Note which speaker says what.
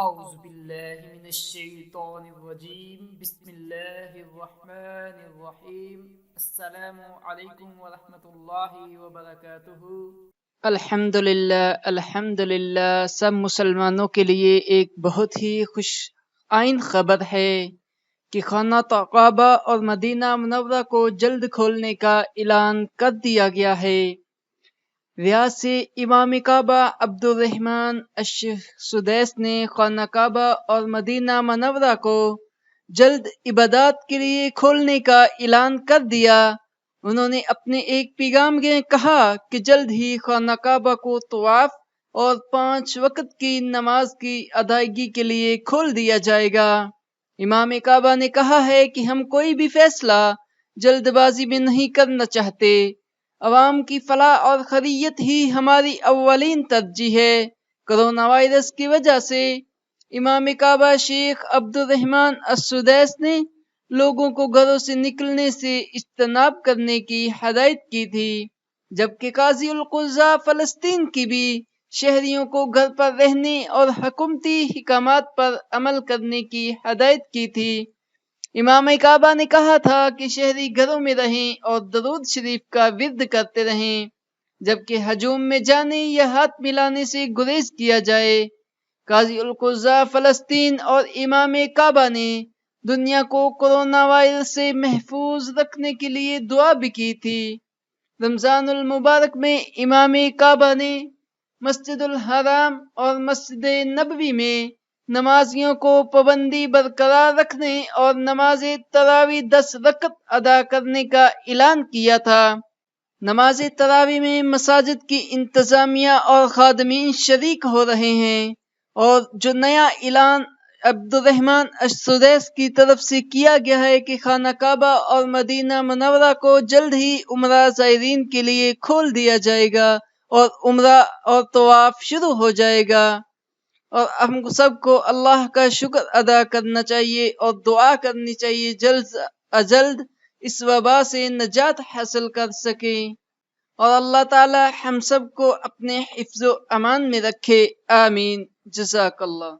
Speaker 1: اعوذ باللہ من الشیطان الرجیم بسم اللہ الرحمن الرحیم السلام علیکم ورحمۃ اللہ وبرکاتہ۔
Speaker 2: الحمدللہ سب مسلمانوں کے لیے ایک بہت ہی خوش آئند خبر ہے کہ خانہ کعبہ اور مدینہ منورہ کو جلد کھولنے کا اعلان کر دیا گیا ہے۔ ریاض سے امام کعبہ عبد الرحمن الشیخ سدیس نے خانہ کعبہ اور مدینہ منورہ کو جلد عبادات کے لیے کھولنے کا اعلان کر دیا۔ انہوں نے اپنے ایک پیغام میں کہا کہ جلد ہی خانہ کعبہ کو طواف اور 5 وقت کی نماز کی ادائیگی کے لیے کھول دیا جائے گا۔ امام کعبہ نے کہا ہے کہ ہم کوئی بھی فیصلہ جلد بازی میں نہیں کرنا چاہتے، عوام کی فلاح اور خیریت ہی ہماری اولین ترجیح ہے۔ کرونا وائرس کی وجہ سے امام کعبہ شیخ عبد الرحمن السدیس نے لوگوں کو گھروں سے نکلنے سے اجتناب کرنے کی ہدایت کی تھی، جبکہ قاضی القضاء فلسطین کی بھی شہریوں کو گھر پر رہنے اور حکومتی احکامات پر عمل کرنے کی ہدایت کی تھی۔ امام کعبہ نے کہا تھا کہ شہری گھروں میں رہیں اور درود شریف کا ورد کرتے رہیں، جبکہ ہجوم میں جانے یا ہاتھ ملانے سے گریز کیا جائے۔ قاضی القضاء فلسطین اور امام کعبہ نے دنیا کو کورونا وائرس سے محفوظ رکھنے کے لیے دعا بھی کی تھی۔ رمضان المبارک میں امام کعبہ نے مسجد الحرام اور مسجد نبوی میں نمازیوں کو پابندی برقرار رکھنے اور نماز تراویح 10 رکعت ادا کرنے کا اعلان کیا تھا۔ نماز تراویح میں مساجد کی انتظامیہ اور خادمین شریک ہو رہے ہیں، اور جو نیا اعلان عبد الرحمن السدیس کی طرف سے کیا گیا ہے کہ خانہ کعبہ اور مدینہ منورہ کو جلد ہی عمرہ زائرین کے لیے کھول دیا جائے گا اور عمرہ اور طواف شروع ہو جائے گا، اور ہم سب کو اللہ کا شکر ادا کرنا چاہیے اور دعا کرنی چاہیے جلد از جلد اس وبا سے نجات حاصل کر سکیں، اور اللہ تعالی ہم سب کو اپنے حفظ و امان میں رکھے، آمین۔ جزاک اللہ۔